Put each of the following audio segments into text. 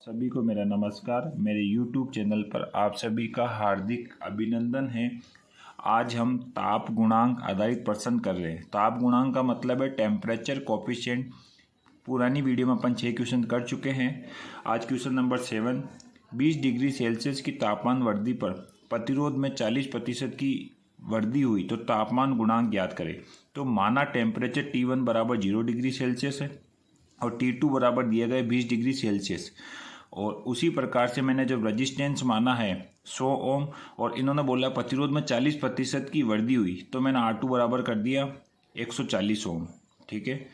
सभी को मेरा नमस्कार। मेरे YouTube चैनल पर आप सभी का हार्दिक अभिनंदन है। आज हम ताप गुणांक आधारित प्रश्न कर रहे हैं। ताप गुणांक का मतलब है टेम्परेचर कोफिशिएंट। पुरानी वीडियो में अपन 6 क्वेश्चन कर चुके हैं। आज क्वेश्चन नंबर 7, 20 डिग्री सेल्सियस की तापमान वृद्धि पर प्रतिरोध में 40% की वृद्धि हुई तो तापमान गुणांक ज्ञात करें। तो माना टेम्परेचर T1 बराबर 0 डिग्री सेल्सियस है और T2 बराबर दिया गया 20 डिग्री सेल्सियस। और उसी प्रकार से मैंने जब रजिस्टेंस माना है 100 ओम और इन्होंने बोला प्रतिरोध में 40% की वृद्धि हुई तो मैंने R2 बराबर कर दिया 140 ओम। ठीक है,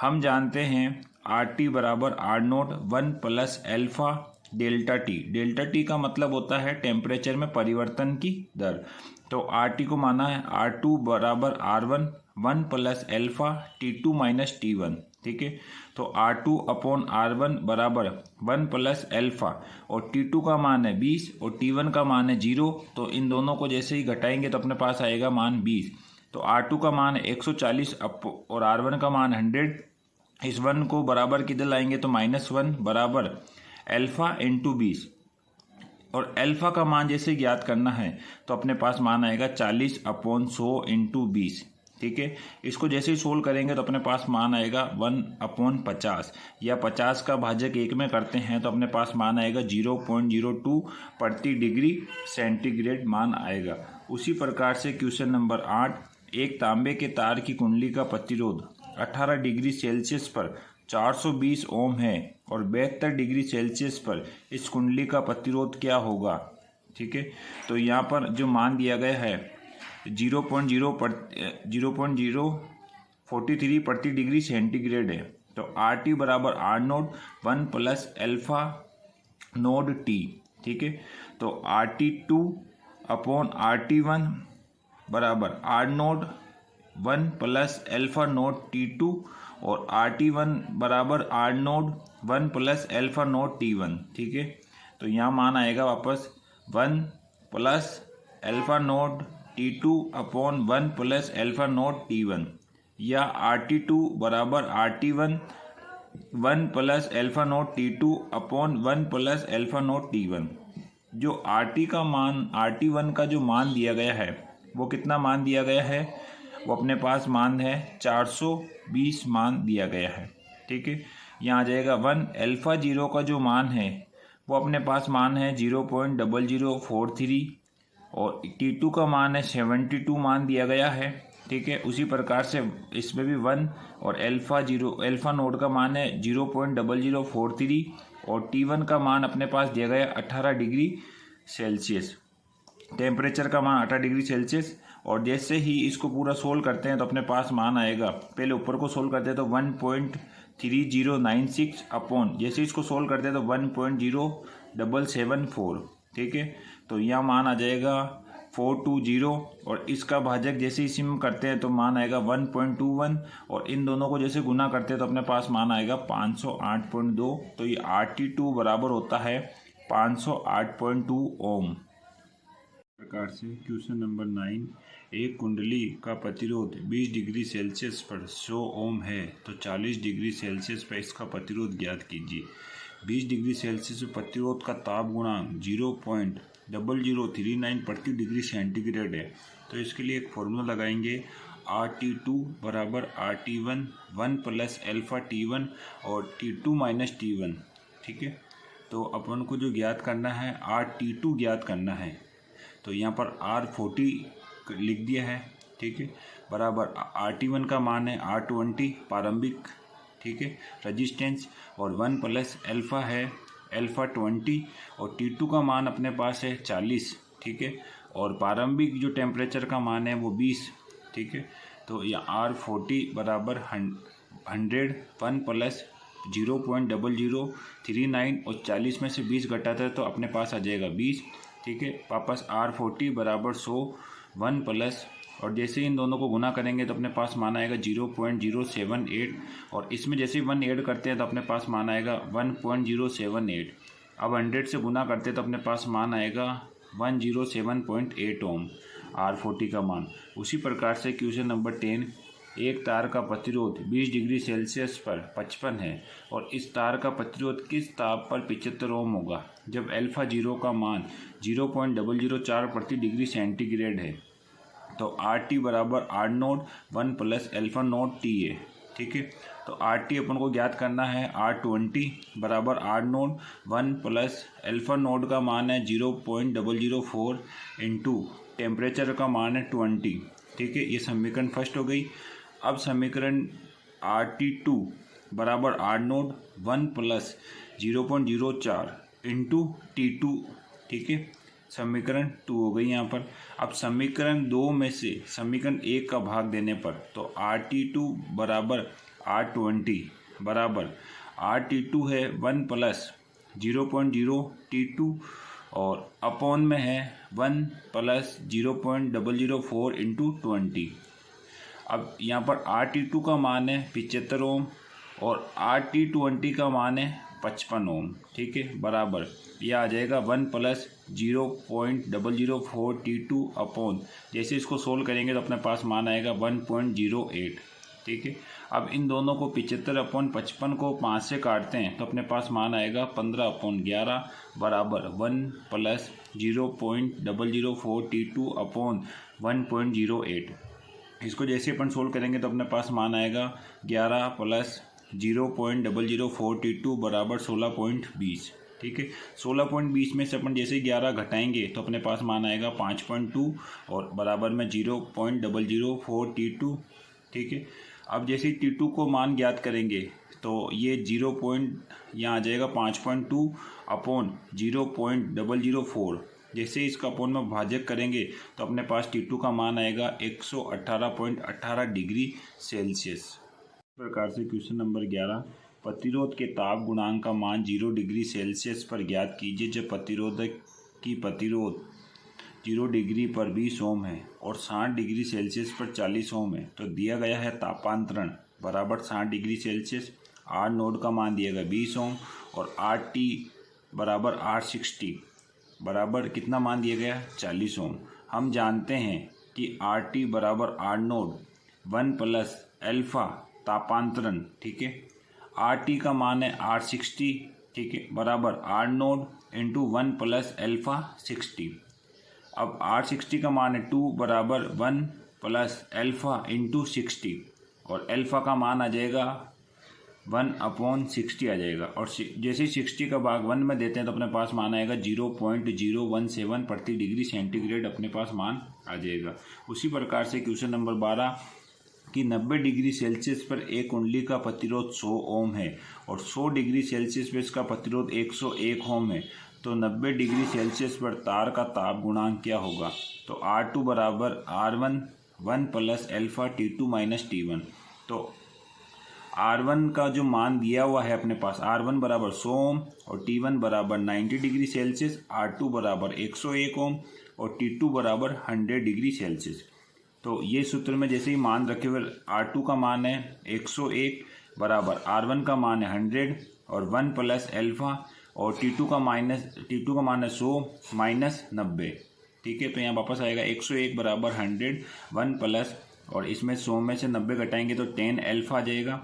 हम जानते हैं RT बराबर R0 1 plus alpha delta T. Delta T का मतलब होता है टेम्परेचर में परिवर्तन की दर। तो RT को माना है R2 बराबर R1 1 plus alpha T2 minus T1। ठीक है, तो R2 अपॉन R1 बराबर 1 प्लस एल्फा और T2 का मान है 20 और T1 का मान है 0। तो इन दोनों को जैसे ही घटाएंगे तो अपने पास आएगा मान 20। तो R2 का मान है 140 और R1 का मान 100। इस 1 को बराबर किधर लाएंगे तो -1 बराबर एल्फा इंटू 20 और एल्फा का मान जैसे ज्ञात करना है तो अपने पास मान आएगा 40 अपॉन 100 इंटू 20। ठीक है, इसको जैसे ही सोल्व करेंगे तो अपने पास मान आएगा 1 अपॉन 50 या 50 का भाजक 1 में करते हैं तो अपने पास मान आएगा 0.02 प्रति डिग्री सेंटीग्रेड मान आएगा। उसी प्रकार से क्वेश्चन नंबर 8, एक तांबे के तार की कुंडली का प्रतिरोध 18 डिग्री सेल्सियस पर 420 ओम है और 72 डिग्री सेल्सियस पर इस कुंडली का प्रतिरोध क्या होगा। ठीक है, तो यहाँ पर जो मान दिया गया है 0.043 प्रति डिग्री सेंटीग्रेड है। तो RT बराबर R0 1 plus alpha node T। ठीक है, तो RT2 अपॉन RT1 बराबर R0 1 plus alpha node T2 और RT1 बराबर R0 1 plus alpha node T1। ठीक है, तो यहाँ मान आएगा वापस 1 plus alpha node T2 upon 1 plus alpha note T1 या RT2 बराबर RT1 1 plus alpha note T2 upon 1 plus alpha note T1। जो RT1 का जो मान दिया गया है वो कितना मान दिया गया है, वो अपने पास मान है 420 मान दिया गया है। ठीक है, यहाँ आ जाएगा 1 एल्फा 0 का जो मान है वो अपने पास मान है 0.0043 और T2 का मान है 72 मान दिया गया है। ठीक है, उसी प्रकार से इसमें भी 1 और एल्फा नोड का मान है 0.0043 और T1 का मान अपने पास दिया गया 18 डिग्री सेल्सियस। टेम्परेचर का मान 18 डिग्री सेल्सियस और जैसे ही इसको पूरा सोल्व करते हैं तो अपने पास मान आएगा, पहले ऊपर को सोल्व करते हैं तो 1.3096 अपॉन जैसे इसको सोल्व करते हैं तो 1.0774। ठीक है, तो यह मान आ जाएगा 420 और इसका भाजक जैसे इसी में करते हैं तो मान आएगा 1.21 और इन दोनों को जैसे गुना करते हैं तो अपने पास मान आएगा 508.2। तो ये RT2 बराबर होता है 508.2 ओम। प्रकार से क्वेश्चन नंबर 9, एक कुंडली का प्रतिरोध 20 डिग्री सेल्सियस पर 100 ओम है तो 40 डिग्री सेल्सियस पर इसका प्रतिरोध ज्ञात कीजिए। 20 डिग्री सेल्सियस पर प्रतिरोध का ताप गुणांक 0.0039 प्रति डिग्री सेंटीग्रेड है। तो इसके लिए एक फॉर्मूला लगाएंगे RT2 बराबर RT1 1 प्लस एल्फा T1 और T2 माइनस T1। ठीक है, तो अपन को जो ज्ञात करना है RT2 ज्ञात करना है तो यहाँ पर R40 लिख दिया है। ठीक है, बराबर RT1 का मान है R20 प्रारंभिक, ठीक है, रजिस्टेंस और 1 प्लस एल्फा है एल्फा 20 और T2 का मान अपने पास है 40। ठीक है, और प्रारंभिक जो टेम्परेचर का मान है वो 20। ठीक है, तो ये R40 बराबर 100 1 प्लस 0.0039 और 40 में से 20 घटाता है तो अपने पास आ जाएगा 20। ठीक है, वापस R40 बराबर 100 1 प्लस और जैसे इन दोनों को गुना करेंगे तो अपने पास मान आएगा 0.078 और इसमें जैसे 1 ऐड करते हैं तो अपने पास मान आएगा 1.078। अब 100 से गुना करते हैं तो अपने पास मान आएगा 107.8 ओम R40 का मान। उसी प्रकार से क्वेश्चन नंबर 10, एक तार का प्रतिरोध 20 डिग्री सेल्सियस पर 55 है और इस तार का प्रतिरोध किस ताप पर 75 ओम होगा जब अल्फा 0 का मान 0.004 प्रति डिग्री सेंटीग्रेड है। तो आर टी बराबर R nought 1 plus alpha nought T है। ठीक है, तो आर टी अपन को ज्ञात करना है। R20 बराबर R nought 1 plus alpha nought का मान है 0.004 इंटू टेम्परेचर का मान है 20। ठीक है, ये समीकरण फर्स्ट हो गई। अब समीकरण RT2 बराबर R nought 1 plus 0.04 into T2। ठीक है, समीकरण 2 हो गई यहाँ पर। अब समीकरण 2 में से समीकरण 1 का भाग देने पर तो RT2 बराबर R20 बराबर RT2 है 1 प्लस 0.0 T2 और अपॉन में है 1 प्लस 0.004 इंटू 20। अब यहाँ पर RT2 का मान है 75 ओम और RT20 का मान है 55 ओम। ठीक है, बराबर यह आ जाएगा 1 प्लस 0.004 T2 अपॉन, जैसे इसको सोल्व करेंगे तो अपने पास मान आएगा 1.08। ठीक है, अब इन दोनों को 75 अपॉन 55 को 5 से काटते हैं तो अपने पास मान आएगा 15 अपॉन 11 बराबर 1 प्लस 0.004 T2 अपॉन 1.08। इसको जैसे अपन सोल्व करेंगे तो अपने पास मान आएगा 11 प्लस 0.004 T2 बराबर 16.20। ठीक है, 16.20 में से अपन जैसे 11 घटाएंगे तो अपने पास मान आएगा 5.2 और बराबर में 0.004 T2। ठीक है, अब जैसे T2 को मान ज्ञात करेंगे तो ये 0. यहाँ आ जाएगा 5.2 अपॉन 0.004। जैसे इसका अपॉन में भाजक करेंगे तो अपने पास T2 का मान आएगा 118.18 डिग्री सेल्सियस। इस प्रकार से क्वेश्चन नंबर 11, प्रतिरोध के ताप गुणांक का मान 0 डिग्री सेल्सियस पर ज्ञात कीजिए जब प्रतिरोधक की प्रतिरोध 0 डिग्री पर 20 ओम है और 60 डिग्री सेल्सियस पर 40 ओम है। तो दिया गया है तापांतरण बराबर 60 डिग्री सेल्सियस, आर नोड का मान दिया गया 20 ओम और आर टी बराबर R60 बराबर कितना मान दिया गया 40 ओम। हम जानते हैं कि आर टी बराबर आर नोड 1 प्लस अल्फा तापांतरण। ठीक है, आर टी का मान है R60। ठीक है, बराबर R nought into 1 plus alpha 60। अब R60 का मान है 2 बराबर 1 प्लस अल्फा इंटू 60 और अल्फा का मान आ जाएगा 1/60 आ जाएगा और जैसे 60 का भाग 1 में देते हैं तो अपने पास मान आएगा 0.017 प्रति डिग्री सेंटीग्रेड अपने पास मान आ जाएगा। उसी प्रकार से क्वेश्चन नंबर 12 कि 90 डिग्री सेल्सियस पर एक कुंडली का प्रतिरोध 100 ओम है और 100 डिग्री सेल्सियस पर इसका प्रतिरोध 101 ओम है। तो 90 डिग्री सेल्सियस पर तार का ताप गुणांक क्या होगा? तो R2 बराबर R1 1 plus alpha T2 minus T1। तो R1 का जो मान दिया हुआ है अपने पास R1 बराबर 100 ओम और T1 बराबर 90 डिग्री सेल्सियस, R2 बराबर 101 ओम और T2 बराबर 100 डिग्री सेल्सियस। तो ये सूत्र में जैसे ही मान रखे हुए R2 का मान है 101 बराबर R1 का मान है 100 और 1 प्लस अल्फा और T2 का मान है 100 माइनस 90। ठीक है, तो यहाँ वापस आएगा 101 बराबर 100 1 प्लस और इसमें 100 में से 90 घटाएंगे तो 10 अल्फा आ जाएगा।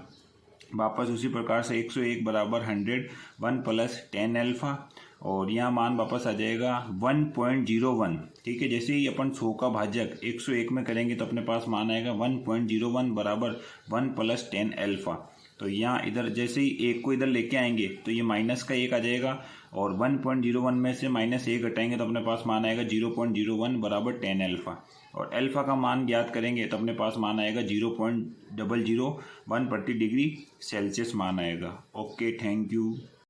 वापस उसी प्रकार से 101 बराबर 100 1 प्लस 10 अल्फा और यहाँ मान वापस आ जाएगा 1.01। ठीक है, जैसे ही अपन 100 का भाजक 101 में करेंगे तो अपने पास मान आएगा 1.01 बराबर 1 प्लस 10 अल्फा। तो यहाँ इधर जैसे ही एक को इधर लेके आएंगे तो ये माइनस का 1 आ जाएगा और 1.01 में से माइनस 1 घटाएंगे तो अपने पास मान आएगा 0.01 बराबर 10 अल्फा और अल्फा का मान ज्ञात करेंगे तो अपने पास मान आएगा 0.001 प्रति डिग्री सेल्सियस मान आएगा। Okay, thank you.